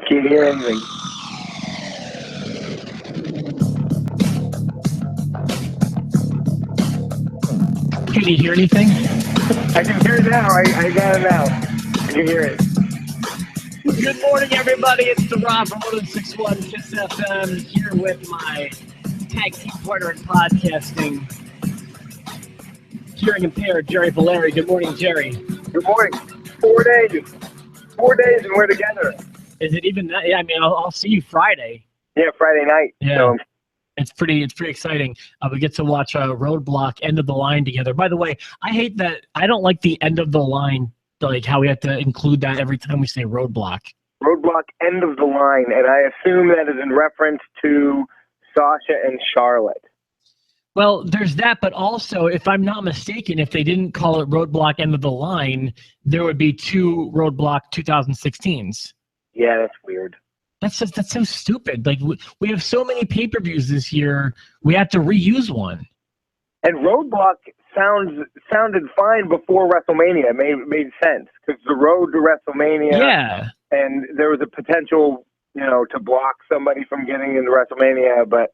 Can't hear anything. Can you hear anything? I can hear it now. I got it now. I can hear it. Good morning, everybody. It's the Rob from 1061 Kiss FM here with my tag team partner in podcasting, hearing impaired, Jerry Valeri. Good morning, Jerry. Good morning. 4 days. 4 days and we're together. Is it even that? Yeah, I mean, I'll see you Friday. Yeah, Friday night. Yeah. So. It's pretty exciting. We get to watch Roadblock End of the Line together. By the way, I hate that. I don't like the end of the line, like how we have to include that every time we say Roadblock. Roadblock End of the Line, and I assume that is in reference to Sasha and Charlotte. Well, there's that, but also, if I'm not mistaken, if they didn't call it Roadblock End of the Line, there would be two Roadblock 2016s. Yeah, that's weird. That's so stupid. Like, we have so many pay-per-views this year, we have to reuse one. And Roadblock sounded fine before WrestleMania. It made sense because the road to WrestleMania. Yeah. And there was a potential, to block somebody from getting into WrestleMania, but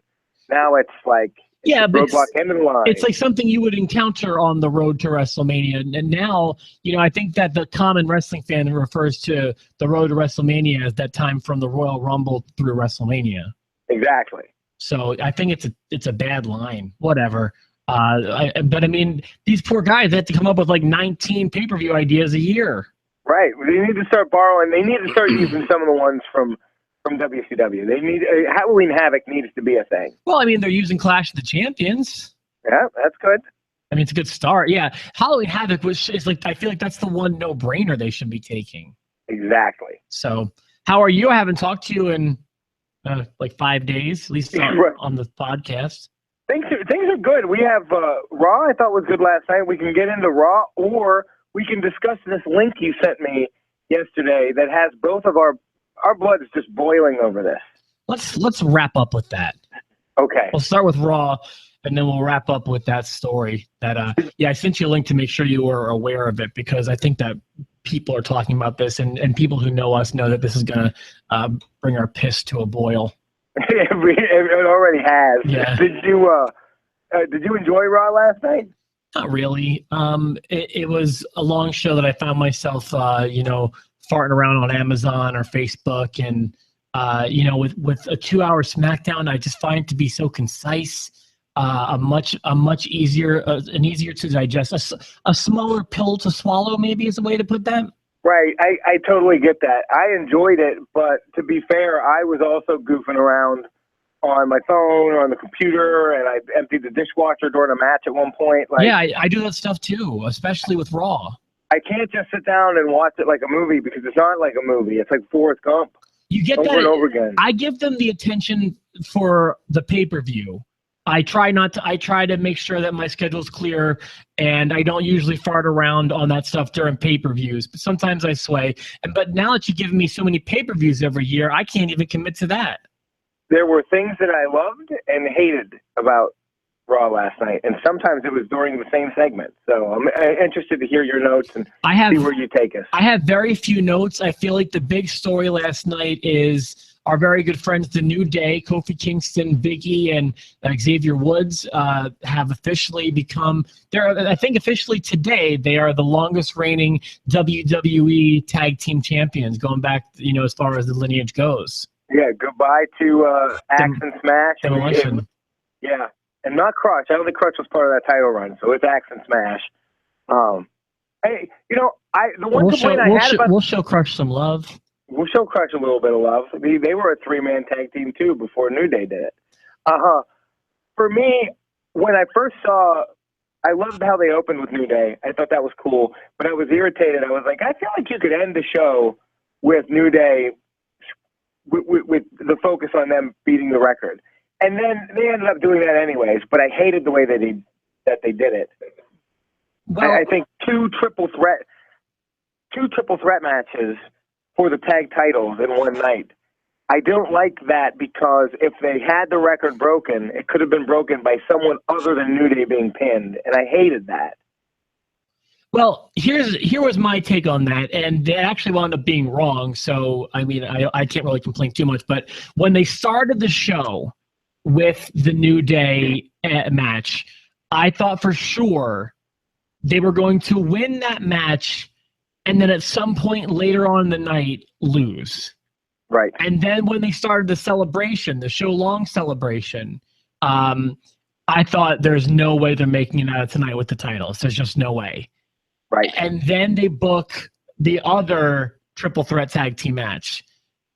now it's like Roadblock End of the Line. It's like something you would encounter on the road to WrestleMania. And now, I think that the common wrestling fan refers to the road to WrestleMania as that time from the Royal Rumble through WrestleMania. Exactly. So I think it's a bad line. Whatever. But I mean, these poor guys had to come up with like 19 pay-per-view ideas a year. Right. They need to start borrowing. They need to start using some of the ones from WCW. They need Halloween Havoc needs to be a thing. Well, I mean, they're using Clash of the Champions. Yeah, that's good. I mean, it's a good start. Yeah, Halloween Havoc is like, I feel like that's the one no-brainer they should be taking. Exactly. So, how are you? I haven't talked to you in like 5 days, at least on the podcast. Things are good. We have Raw. I thought was good last night. We can get into Raw, or we can discuss this link you sent me yesterday that has both of our blood is just boiling over this. Let's wrap up with that. Okay. We'll start with Raw, and then we'll wrap up with that story. That I sent you a link to make sure you were aware of it, because I think that people are talking about this, and people who know us know that this is gonna bring our piss to a boil. It already has. Yeah. Did you enjoy Raw last night? Not really. It was a long show that I found myself, farting around on Amazon or Facebook, and with a 2-hour SmackDown, I just find it to be so concise, a much easier to digest, a smaller pill to swallow, maybe is a way to put that. Right, I totally get that. I enjoyed it, but to be fair, I was also goofing around on my phone or on the computer, and I emptied the dishwasher during a match at one point. Yeah, I do that stuff too, especially with Raw. I can't just sit down and watch it like a movie, because it's not like a movie. It's like Forrest Gump. You get over that and over again. I give them the attention for the pay-per-view. I try to make sure that my schedule's clear, and I don't usually fart around on that stuff during pay-per-views, but sometimes I sway. But now that you've given me so many pay-per-views every year, I can't even commit to that. There were things that I loved and hated about Raw last night, and sometimes it was during the same segment. So I'm interested to hear your notes and see where you take us. I have very few notes. I feel like the big story last night is our very good friends, The New Day, Kofi Kingston, Big E, and Xavier Woods have officially become, I think officially today, they are the longest reigning WWE Tag Team Champions, going back, as far as the lineage goes. Yeah, goodbye to Axe and Smash. Demolition. Yeah, and not Crutch. I don't think Crutch was part of that title run, so it's Axe and Smash. Hey, we'll show Crutch some love. We'll show Crutch a little bit of love. They were a 3-man tag team too before New Day did it. For me, when I first saw, I loved how they opened with New Day. I thought that was cool, but I was irritated. I was like, I feel like you could end the show with New Day with the focus on them beating the record. And then they ended up doing that anyways, but I hated the way that they did it. Well, I think two triple threat matches for the tag titles in one night. I don't like that, because if they had the record broken, it could have been broken by someone other than New Day being pinned, and I hated that. Well, here was my take on that, and they actually wound up being wrong. So, I mean, I can't really complain too much. But when they started the show with the New Day match, I thought for sure they were going to win that match, and then at some point later on in the night lose. Right. And then when they started the celebration, the show-long celebration, I thought there's no way they're making it out of tonight with the titles. There's just no way. Right. And then they book the other triple threat tag team match.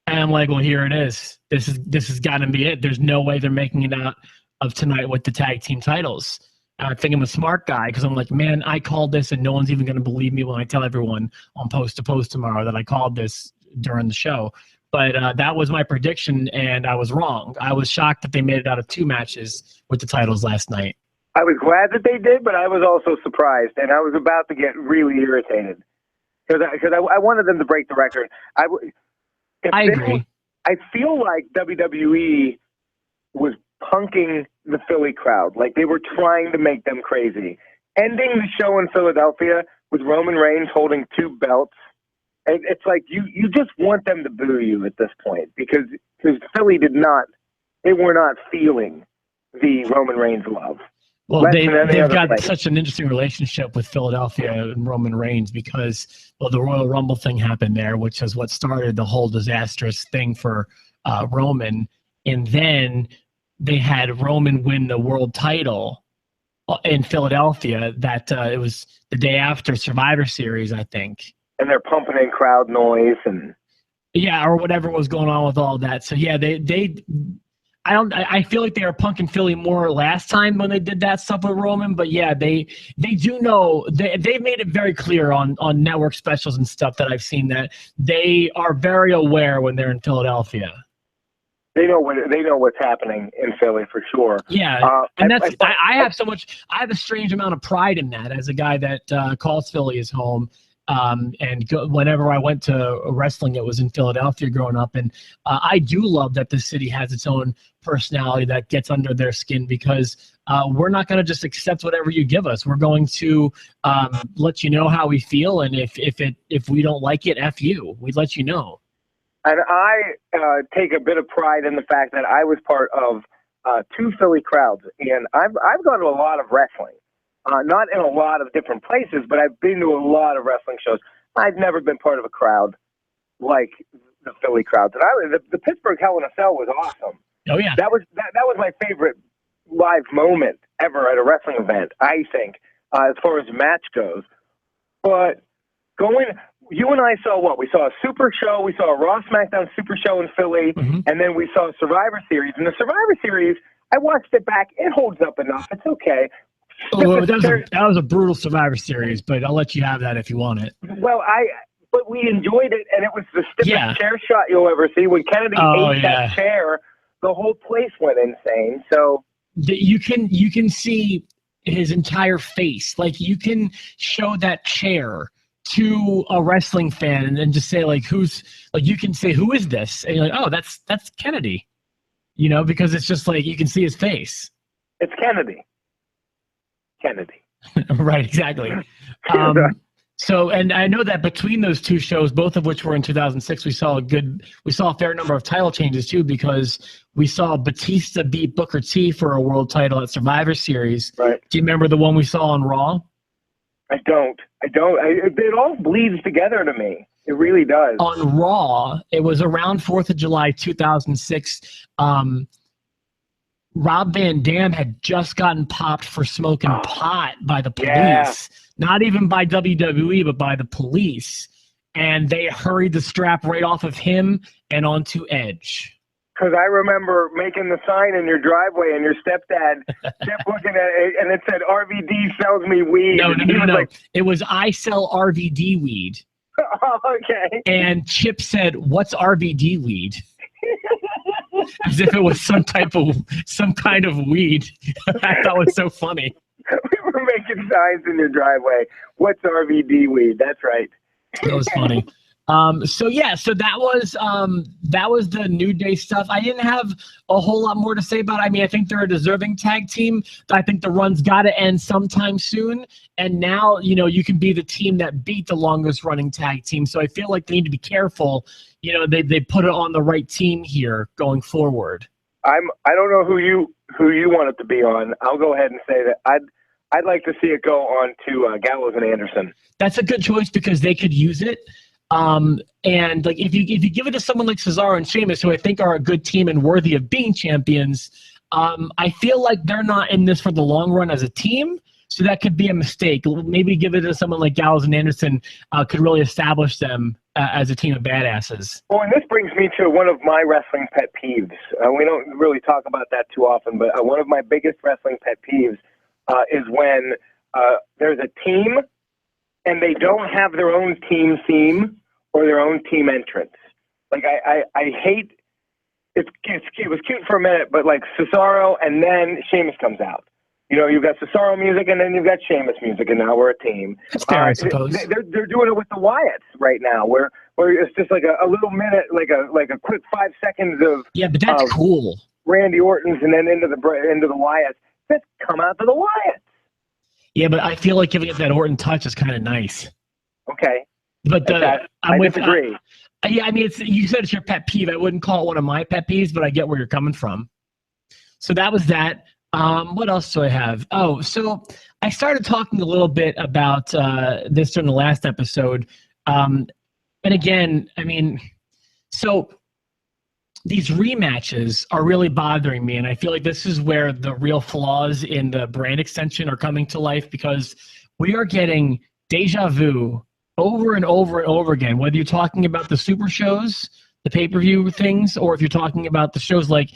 And I'm like, well, here it is. This has got to be it. There's no way they're making it out of tonight with the tag team titles. I think I'm a smart guy because I'm like, man, I called this and no one's even going to believe me when I tell everyone on Post to Post tomorrow that I called this during the show. But that was my prediction, and I was wrong. I was shocked that they made it out of 2 matches with the titles last night. I was glad that they did, but I was also surprised, and I was about to get really irritated because I wanted them to break the record. I agree. I feel like WWE was punking the Philly crowd, like they were trying to make them crazy. Ending the show in Philadelphia with Roman Reigns holding 2 belts, it's like you just want them to boo you at this point because Philly they were not feeling the Roman Reigns love. Well, they've got such an interesting relationship with Philadelphia and Roman Reigns because, well, the Royal Rumble thing happened there, which is what started the whole disastrous thing for Roman. And then they had Roman win the world title in Philadelphia. That it was the day after Survivor Series, I think. And they're pumping in crowd noise and or whatever was going on with all that. So yeah, I feel like they were punking Philly more last time when they did that stuff with Roman, but yeah, they do know they've made it very clear on network specials and stuff that I've seen that they are very aware when they're in Philadelphia. They know what's happening in Philly for sure. Yeah, and I have a strange amount of pride in that as a guy that calls Philly his home. Whenever I went to wrestling, it was in Philadelphia growing up. And I do love that the city has its own personality that gets under their skin because we're not going to just accept whatever you give us. We're going to let you know how we feel. And if we don't like it, F you. We'd let you know. And I take a bit of pride in the fact that I was part of 2 Philly crowds. And I've gone to a lot of wrestling. Not in a lot of different places, but I've been to a lot of wrestling shows. I've never been part of a crowd like the Philly crowd. And the Pittsburgh Hell in a Cell was awesome. Oh yeah, that was my favorite live moment ever at a wrestling event. I think as far as match goes. But you and I saw what? We saw a Super Show. We saw a Raw SmackDown Super Show in Philly, and then we saw a Survivor Series. And the Survivor Series, I watched it back. It holds up enough. It's okay. Oh, that was a brutal Survivor Series, but I'll let you have that if you want it. Well, but we enjoyed it, and it was the stiffest chair shot you'll ever see. When Kennedy ate that chair, the whole place went insane. So you can see his entire face. Like you can show that chair to a wrestling fan, and then just say you can say who is this, and you're like, oh, that's Kennedy, because it's just like you can see his face. It's Kennedy. Right, exactly. So, and I know that between those 2 shows, both of which were in 2006, we saw a fair number of title changes too, because we saw Batista beat Booker T for a world title at Survivor Series. Right. Do you remember the one we saw on Raw? I don't. It all bleeds together to me. It really does. On Raw, it was around 4th of July, 2006. Rob Van Dam had just gotten popped for smoking pot by the police, not even by WWE, but by the police. And they hurried the strap right off of him and onto Edge. Because I remember making the sign in your driveway and your stepdad kept looking at it and it said, RVD sells me weed. No. It was I sell RVD weed. Oh, okay. And Chip said, what's RVD weed? As if it was some kind of weed. I thought it was so funny. We were making signs in your driveway. What's RVD weed? That's right. That was funny. So that was the New Day stuff. I didn't have a whole lot more to say about it. I mean, I think they're a deserving tag team. I think the run's got to end sometime soon. And now, you can be the team that beat the longest running tag team. So I feel like they need to be careful. They put it on the right team here going forward. I don't know who you want it to be on. I'll go ahead and say that I'd like to see it go on to Gallows and Anderson. That's a good choice because they could use it. And like if you give it to someone like Cesaro and Sheamus, who I think are a good team and worthy of being champions, I feel like they're not in this for the long run as a team. So that could be a mistake. Maybe give it to someone like Gallows and Anderson could really establish them as a team of badasses. Well, and this brings me to one of my wrestling pet peeves. We don't really talk about that too often, but one of my biggest wrestling pet peeves is when there's a team and they don't have their own team theme or their own team entrance. Like I hate it was cute for a minute, but like Cesaro and then Sheamus comes out. You've got Cesaro music and then you've got Sheamus music, and now we're a team. That's fair, I suppose. They're doing it with the Wyatts right now, where it's just like a little minute, like a quick 5 seconds of but that's cool. Randy Orton's and then into the Wyatts. Just come out to the Wyatts. Yeah, but I feel like giving it that Orton touch is kind of nice. Okay, but I disagree. Yeah, I mean, you said it's your pet peeve. I wouldn't call it one of my pet peeves, but I get where you're coming from. So that was that. What else do I have? Oh, so I started talking a little bit about this during the last episode. And again, I mean, so these rematches are really bothering me, and I feel like this is where the real flaws in the brand extension are coming to life, because we are getting deja vu over and over and over again, whether you're talking about the super shows, the pay-per-view things, or if you're talking about the shows like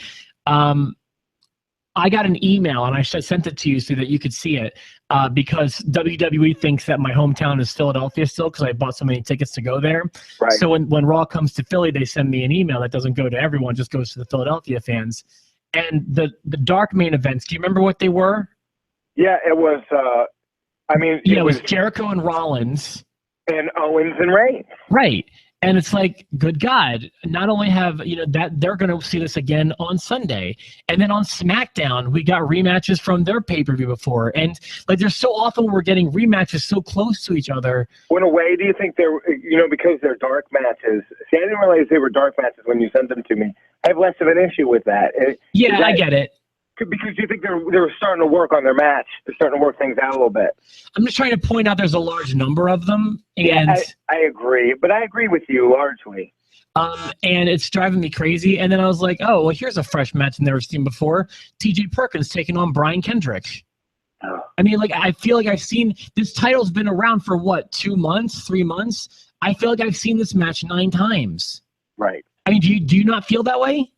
I got an email, and I sent it to you so that you could see it, because WWE thinks that my hometown is Philadelphia still because I bought so many tickets to go there. Right. So when Raw comes to Philly, they send me an email that doesn't go to everyone, just goes to the Philadelphia fans. And the dark main events, do you remember what they were? Yeah, it was, it was Jericho and Rollins. And Owens and Reigns. Right. And it's like, good God, not only have, that they're going to see this again on Sunday. And then on SmackDown, we got rematches from their pay-per-view before. And like, there's so often we're getting rematches so close to each other. In a way, do you think they're, because they're dark matches? See, I didn't realize they were dark matches when you sent them to me. I have less of an issue with that. I get it. Because you think they're starting to work on their match. They're starting to work things out a little bit. I'm just trying to point out there's a large number of them. And yeah, I agree. But I agree with you largely. And it's driving me crazy. And then I was like, oh, well, here's a fresh match I've never seen before. T.J. Perkins taking on Brian Kendrick. Oh. I mean, like, I feel like I've seen this title's been around for what, 2 months, 3 months? I feel like I've seen this match 9 times. Right. I mean, do you not feel that way?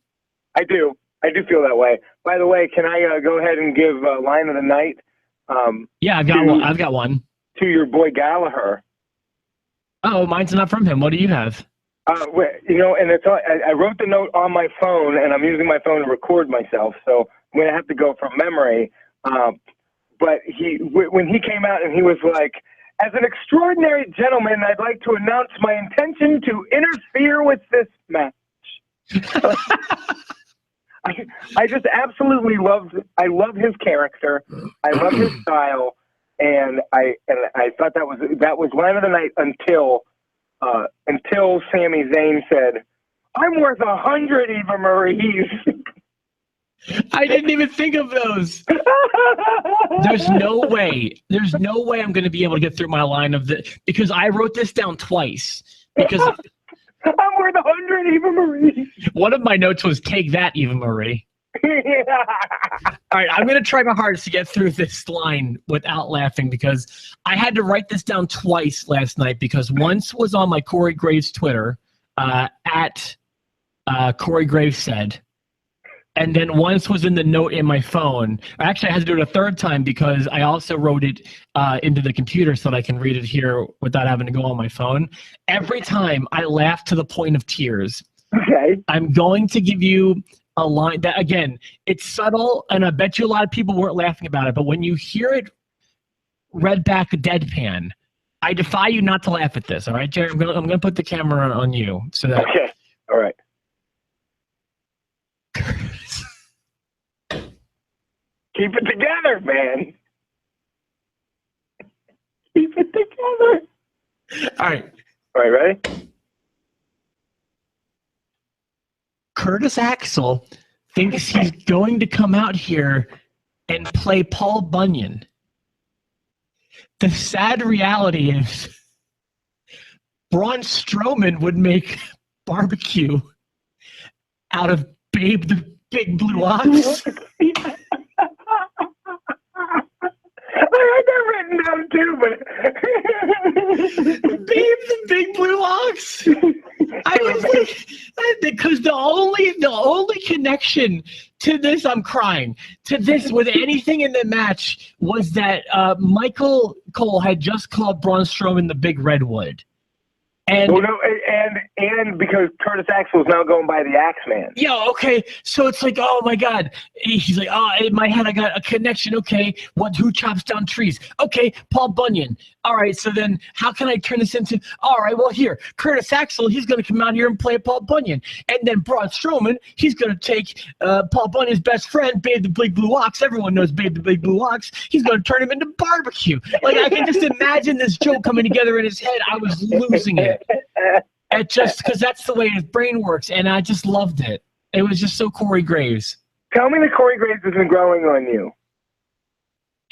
I do. I do feel that way. By the way, can I go ahead and give line of the night? Yeah, I've got one. To your boy Gallagher. Oh, mine's not from him. What do you have? And it's I wrote the note on my phone, and I'm using my phone to record myself, so I'm going to have to go from memory. But when he came out and he was like, as an extraordinary gentleman, I'd like to announce my intention to interfere with this match. I just absolutely love his character. I love his style, and I thought that was line of the night until Sami Zayn said, "I'm worth 100 Eva Marie's." I didn't even think of those. There's no way I'm going to be able to get through my line of because I wrote this down twice because. I'm worth 100 Eva Marie. One of my notes was take that, Eva Marie. Yeah. All right, I'm going to try my hardest to get through this line without laughing because I had to write this down twice last night because once was on my Corey Graves Twitter at Corey Graves said, and then once was in the note in my phone. Actually, I had to do it a third time because I also wrote it into the computer so that I can read it here without having to go on my phone. Every time I laugh to the point of tears. Okay. I'm going to give you a line that, again, it's subtle, and I bet you a lot of people weren't laughing about it, but when you hear it read back deadpan, I defy you not to laugh at this. All right, Jerry. I'm gonna put the camera on you so that. Okay. All right. Keep it together, man. Keep it together. All right. All right, ready? Curtis Axel thinks he's going to come out here and play Paul Bunyan. The sad reality is Braun Strowman would make barbecue out of Babe the Big Blue Ox. I had that written down too, but Babe the Big Blue Ox. I was like, because the only connection to this, I'm crying, to this with anything in the match was that Michael Cole had just called Braun Strowman the Big Redwood. And, well, no, and because Curtis Axel is now going by the Axeman. Yeah, okay. So it's like, oh my God. He's like, oh, in my head I got a connection. Okay, who chops down trees? Okay, Paul Bunyan. All right, so then how can I turn this into? All right, well here, Curtis Axel, he's going to come out here and play Paul Bunyan, and then Braun Strowman, he's going to take Paul Bunyan's best friend, Babe the Big Blue Ox. Everyone knows Babe the Big Blue Ox. He's going to turn him into barbecue. Like I can just imagine this joke coming together in his head. I was losing it. It just because that's the way his brain works, and I just loved it. It was just so Corey Graves. Tell me that Corey Graves isn't growing on you.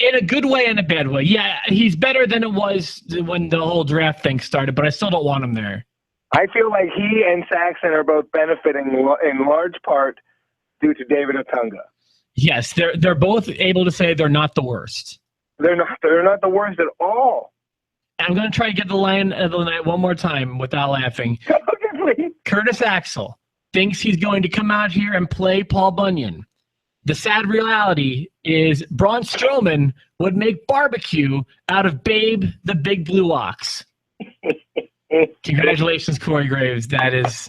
In a good way and a bad way. Yeah, he's better than it was when the whole draft thing started, but I still don't want him there. I feel like he and Saxon are both benefiting in large part due to David Otunga. Yes, they're both able to say they're not the worst. They're not the worst at all. I'm going to try to get the line of the night one more time without laughing. Okay, please. Curtis Axel thinks he's going to come out here and play Paul Bunyan. The sad reality is Braun Strowman would make barbecue out of Babe the Big Blue Ox. Congratulations, Corey Graves. That is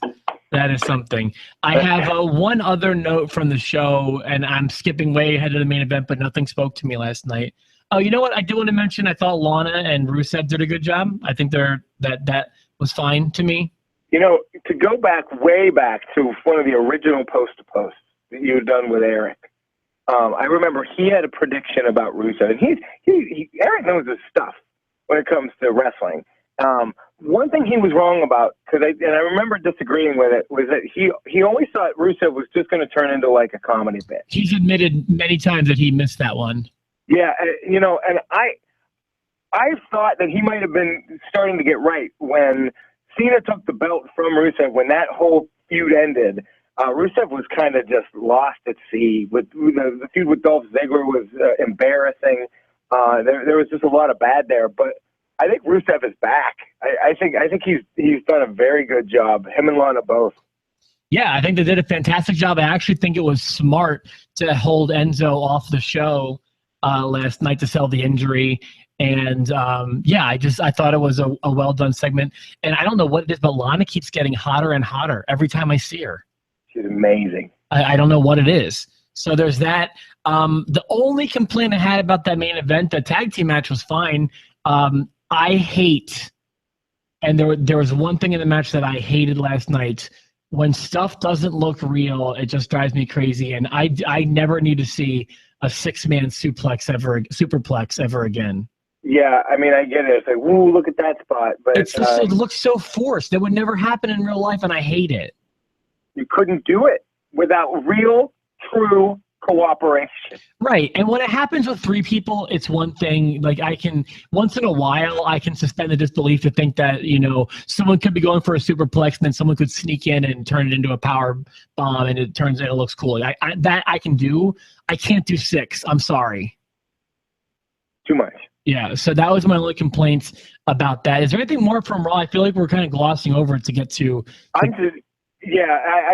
something. I have one other note from the show, and I'm skipping way ahead of the main event, but nothing spoke to me last night. Oh, you know what? I do want to mention I thought Lana and Rusev did a good job. I think that was fine to me. You know, to go way back to one of the original post-to-posts that you had done with Eric, I remember he had a prediction about Rusev, and Eric knows his stuff when it comes to wrestling. One thing he was wrong about, and I remember disagreeing with it, was that he always thought Rusev was just going to turn into like a comedy bit. He's admitted many times that he missed that one. Yeah, you know, and I thought that he might have been starting to get right when Cena took the belt from Rusev. When that whole feud ended, Rusev was kind of just lost at sea. With the feud with Dolph Ziggler was embarrassing. There was just a lot of bad there, but I think Rusev is back. I think he's done a very good job. Him and Lana both. Yeah, I think they did a fantastic job. I actually think it was smart to hold Enzo off the show last night to sell the injury. And yeah, I thought it was a well done segment. And I don't know what it is, but Lana keeps getting hotter and hotter every time I see her. She's amazing. I don't know what it is. So there's that. The only complaint I had about that main event, the tag team match was fine. I hate, and there was one thing in the match that I hated last night. When stuff doesn't look real, it just drives me crazy. And I never need to see a 6-man superplex ever again. Yeah, I mean, I get it. It's like, woo, look at that spot. But it looks so forced. That would never happen in real life, and I hate it. You couldn't do it without real, true cooperation. Right. And when it happens with 3 people, it's one thing. Like, I can, once in a while, I can suspend the disbelief to think that, you know, someone could be going for a superplex and then someone could sneak in and turn it into a power bomb and it looks cool. That I can do. I can't do 6. I'm sorry. Too much. Yeah, so that was my only complaints about that. Is there anything more from Raw? I feel like we're kind of glossing over it to get to. I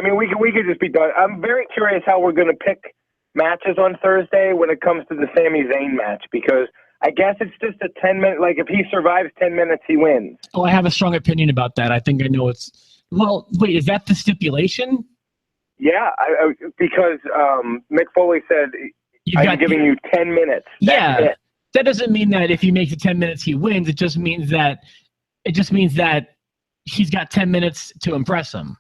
mean, we could just be done. I'm very curious how we're going to pick matches on Thursday when it comes to the Sami Zayn match, because I guess it's just a 10-minute. Like, if he survives 10 minutes, he wins. Oh, I have a strong opinion about that. I think I know it's. Well, wait, is that the stipulation? Yeah, because Mick Foley said, I'm giving you 10 minutes. That's that doesn't mean that if he makes it 10 minutes, he wins. It just means that he's got 10 minutes to impress him.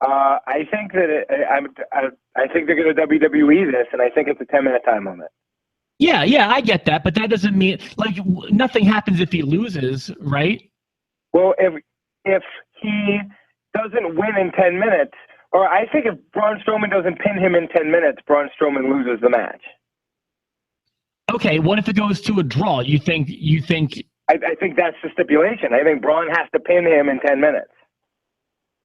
I think that I think they're going to WWE this, and I think it's a 10-minute time limit. Yeah, I get that, but that doesn't mean like nothing happens if he loses, right? Well, if he doesn't win in 10 minutes, or I think if Braun Strowman doesn't pin him in 10 minutes, Braun Strowman loses the match. Okay, what if it goes to a draw? You think? I think that's the stipulation. I think Braun has to pin him in 10 minutes.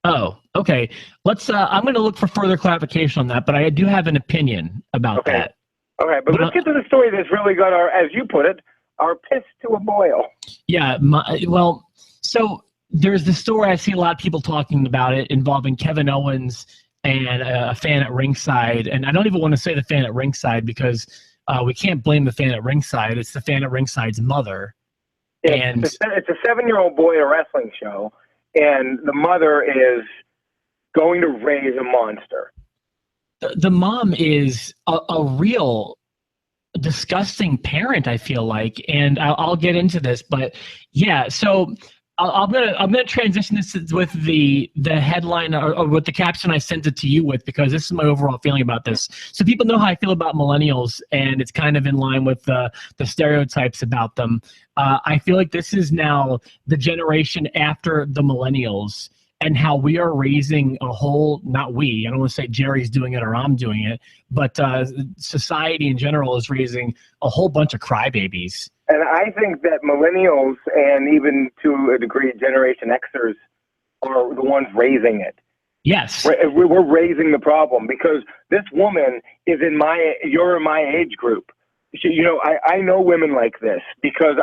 Oh, okay. Let's. I'm going to look for further clarification on that, but I do have an opinion about that. Okay, but let's get to the story that's really got our, as you put it, our piss to a boil. Yeah. So there's the story. I see a lot of people talking about it involving Kevin Owens and a fan at ringside, and I don't even want to say the fan at ringside because we can't blame the fan at ringside. It's the fan at ringside's mother. It's a 7-year-old boy at a wrestling show, and the mother is going to raise a monster. The mom is a real disgusting parent, I feel like, and I'll get into this, but yeah. So I'm gonna transition this with the headline or with the caption I sent it to you with, because this is my overall feeling about this. So people know how I feel about millennials, and it's kind of in line with the stereotypes about them. I feel like this is now the generation after the millennials, and how we are raising a whole, not we, I don't want to say Jerry's doing it or I'm doing it, but society in general is raising a whole bunch of crybabies. And I think that millennials and even to a degree Generation Xers are the ones raising it. Yes. We're raising the problem because this woman is you're in my age group. I know women like this because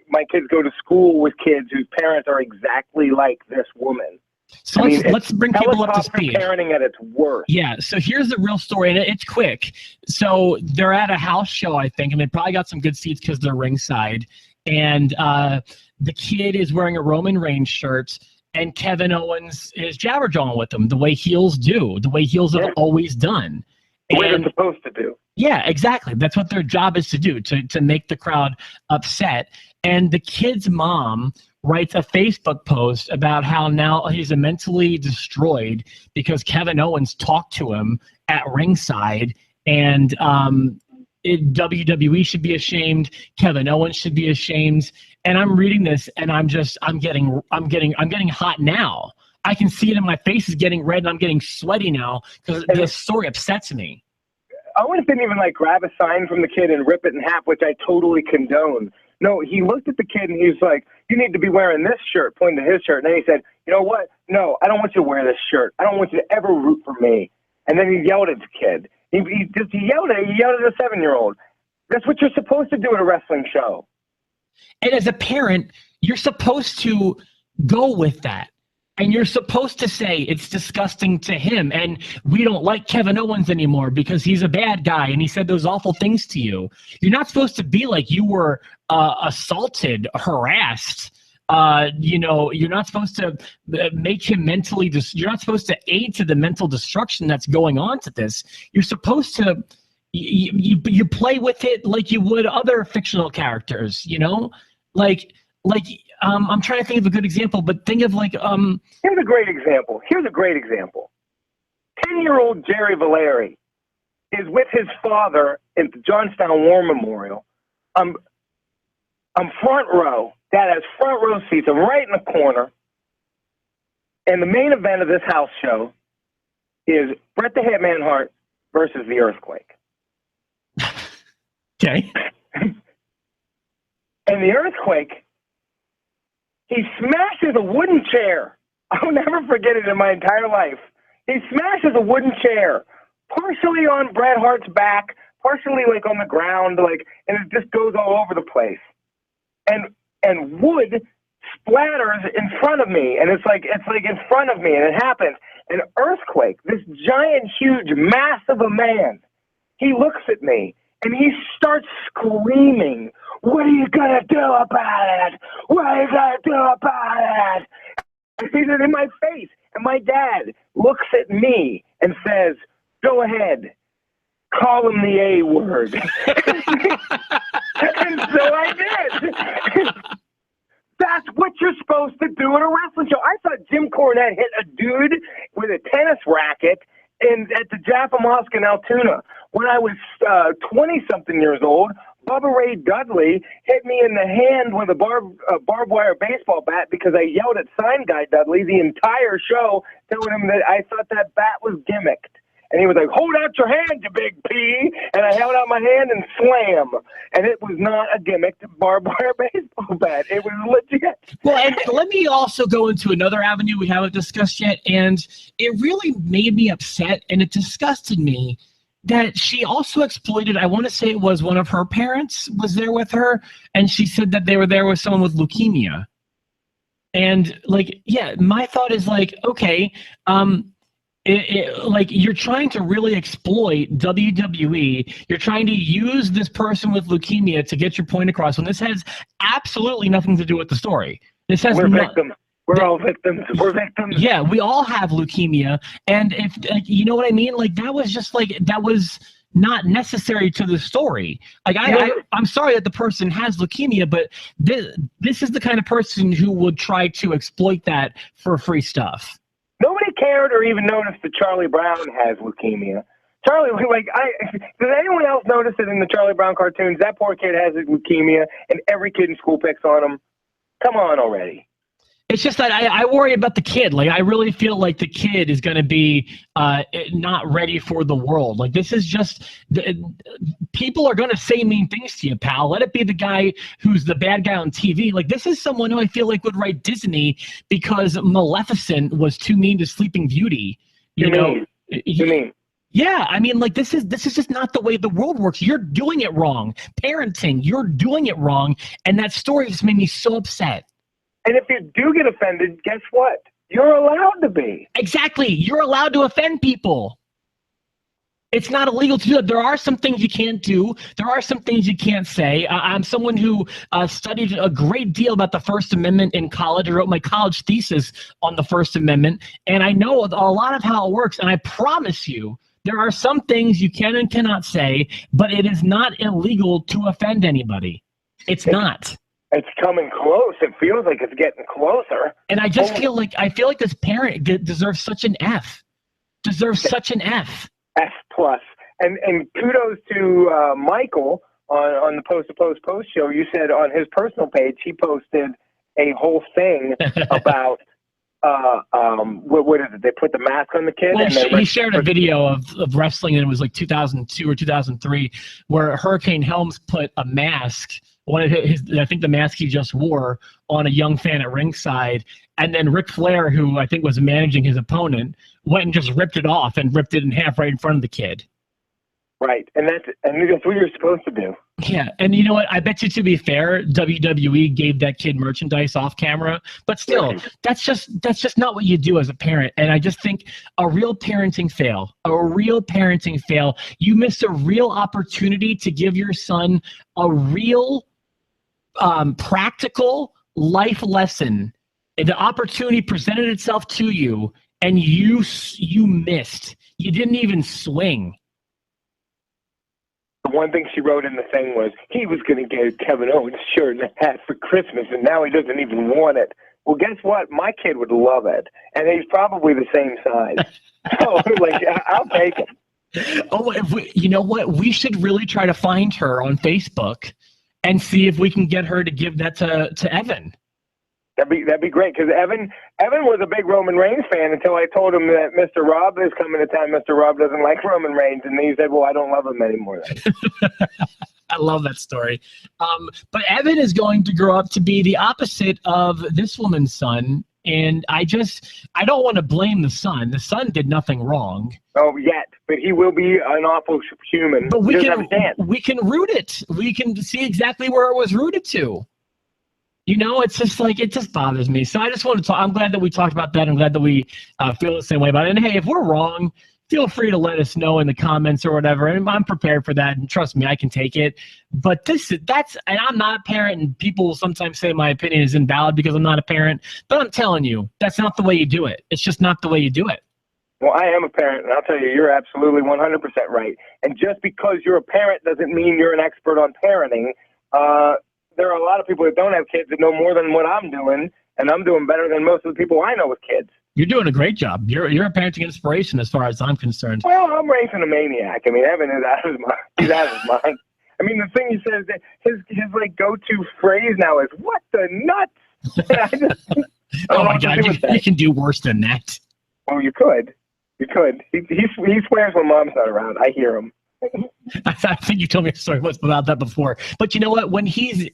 my kids go to school with kids whose parents are exactly like this woman. So let's bring people up to speed. Parenting at its worst. Yeah, so here's the real story, and it's quick. So they're at a house show, I think, and they probably got some good seats because they're ringside. And the kid is wearing a Roman Reigns shirt, and Kevin Owens is jabber-jawing with him, the way heels do, the way heels have always done. The way they're supposed to do. Yeah, exactly. That's what their job is to do, to make the crowd upset. And the kid's mom writes a Facebook post about how now he's mentally destroyed because Kevin Owens talked to him at ringside, and WWE should be ashamed. Kevin Owens should be ashamed. And I'm reading this, and I'm getting hot now. I can see it in my face is getting red, and I'm getting sweaty now because this story upsets me. Owens didn't even grab a sign from the kid and rip it in half, which I totally condone. No, he looked at the kid and he was like, "You need to be wearing this shirt," pointing to his shirt. And then he said, "You know what? No, I don't want you to wear this shirt. I don't want you to ever root for me." And then he yelled at the kid. He yelled at a 7-year-old. That's what you're supposed to do at a wrestling show. And as a parent, you're supposed to go with that. And you're supposed to say it's disgusting to him, and we don't like Kevin Owens anymore because he's a bad guy and he said those awful things to you. You're not supposed to be like you were assaulted, harassed. You're not supposed to make him mentally. You're not supposed to aid to the mental destruction that's going on to this. You're supposed to you play with it like you would other fictional characters. I'm trying to think of a good example, but think of Here's a great example. 10-year-old Jerry Valeri is with his father at the Johnstown War Memorial. I'm front row. Dad has front row seats. I'm right in the corner. And the main event of this house show is Bret the Hitman Hart versus the Earthquake. Okay. And the Earthquake, he smashes a wooden chair. I'll never forget it in my entire life. He smashes a wooden chair, partially on Bret Hart's back, partially on the ground, and it just goes all over the place. And wood splatters in front of me, and it's in front of me, and it happens. An Earthquake, this giant, huge mass of a man, he looks at me, and he starts screaming, "What are you going to do about it? What are you going to do about it?" And he's in my face. And my dad looks at me and says, "Go ahead. Call him the A word." And So I did. That's what you're supposed to do at a wrestling show. I saw Jim Cornette hit a dude with a tennis racket at the Jaffa Mosque in Altoona. When I was 20-something years old, Bubba Ray Dudley hit me in the hand with a barbed wire baseball bat because I yelled at Sign Guy Dudley the entire show, telling him that I thought that bat was gimmicked. And he was like, hold out your hand, you big P. And I held out my hand and slam. And it was not a gimmicked barbed wire baseball bat. It was legit. Well, and let me also go into another avenue we haven't discussed yet. And it really made me upset and it disgusted me that she also exploited, I want to say it was one of her parents was there with her. And she said that they were there with someone with leukemia. And like, yeah, my thought is like, okay, like you're trying to really exploit WWE. You're trying to use this person with leukemia to get your point across when this has absolutely nothing to do with the story. This has We're victims. We're all victims. We're victims. Yeah, we all have leukemia. And if you know what I mean? Like that was just like, that was not necessary to the story. Like I'm sorry that the person has leukemia, but this is the kind of person who would try to exploit that for free stuff. Nobody cared or even noticed that Charlie Brown has leukemia. Charlie, like, does anyone else notice that in the Charlie Brown cartoons, that poor kid has leukemia and every kid in school picks on him? Come on already. It's just that I worry about the kid. Like, I really feel like the kid is going to be not ready for the world. Like, this is just people are going to say mean things to you, pal. Let it be the guy who's the bad guy on TV. Like, this is someone who I feel like would write Disney because Maleficent was too mean to Sleeping Beauty. You know? Yeah, I mean, like, this is just not the way the world works. You're doing it wrong. Parenting, you're doing it wrong. And that story just made me so upset. And if you do get offended, guess what? You're allowed to be. Exactly. You're allowed to offend people. It's not illegal to do it. There are some things you can't do. There are some things you can't say. I'm someone who studied a great deal about the First Amendment in college. I wrote my college thesis on the First Amendment. And I know a lot of how it works. And I promise you, there are some things you can and cannot say, but it is not illegal to offend anybody. It's not. It's coming close. It feels like it's getting closer. And I just feel like this parent deserves such an F. Deserves such an F. F plus. And kudos to Michael on the Post to Post Post show. You said on his personal page he posted a whole thing about what is it? They put the mask on the kid. Well, and he shared a video of wrestling, and it was like 2002 or 2003, where Hurricane Helms put a mask. I think the mask he just wore on a young fan at ringside, and then Ric Flair, who I think was managing his opponent, went and just ripped it off and ripped it in half right in front of the kid. Right, and that's what you're supposed to do. Yeah, and you know what? I bet you, to be fair, WWE gave that kid merchandise off camera, but still, that's just not what you do as a parent. And I just think a real parenting fail. You missed a real opportunity to give your son a real practical life lesson. And the opportunity presented itself to you, and you missed. You didn't even swing. The one thing she wrote in the thing was he was going to get Kevin Owens shirt and a hat for Christmas, and now he doesn't even want it. Well, guess what? My kid would love it, and he's probably the same size. So, like, I'll take him. Oh, you know what? We should really try to find her on Facebook and see if we can get her to give that to Evan. That'd be great, because Evan was a big Roman Reigns fan until I told him that Mr. Rob is coming to town. Mr. Rob doesn't like Roman Reigns, and then he said, "Well, I don't love him anymore." I love that story. But Evan is going to grow up to be the opposite of this woman's son, and I don't want to blame the son. The son did nothing wrong. Oh, yet, but he will be an awful human. But we can root it. We can see exactly where it was rooted to. You know, it's just like, it just bothers me. So I just want to talk. I'm glad that we talked about that. I'm glad that we feel the same way about it. And hey, if we're wrong, feel free to let us know in the comments or whatever. And I'm prepared for that. And trust me, I can take it. But and I'm not a parent, and people will sometimes say my opinion is invalid because I'm not a parent. But I'm telling you, that's not the way you do it. It's just not the way you do it. Well, I am a parent, and I'll tell you, you're absolutely 100% right. And just because you're a parent doesn't mean you're an expert on parenting. there are a lot of people that don't have kids that know more than what I'm doing, and I'm doing better than most of the people I know with kids. You're doing a great job. You're a parenting inspiration as far as I'm concerned. Well, I'm raising a maniac. I mean, Evan is out of his mind. He's out of his mind. I mean, the thing he says, that his like go-to phrase now is "What the nuts?" Oh my God, you can do worse than that. Well, you could. You could. He swears when Mom's not around. I hear him. I think you told me a story about that before. But you know what? When he's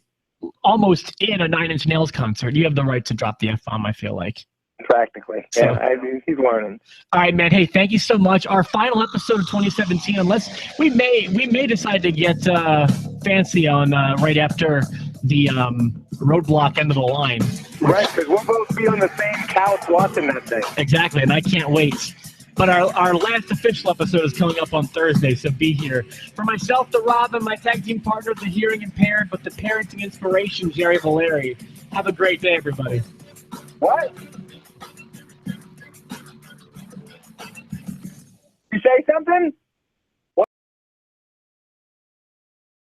almost in a Nine Inch Nails concert, you have the right to drop the F-bomb, I feel like. Practically. So, yeah, I mean, he's learning. All right, man. Hey, thank you so much. Our final episode of 2017, unless we may decide to get fancy on right after the roadblock end of the line. Right, because we'll both be on the same couch watching that thing. Exactly, and I can't wait. But our last official episode is coming up on Thursday, so be here. For myself, the Robin, my tag team partner, the hearing impaired, but the parenting inspiration, Jerry Valeri. Have a great day, everybody. What? You say something?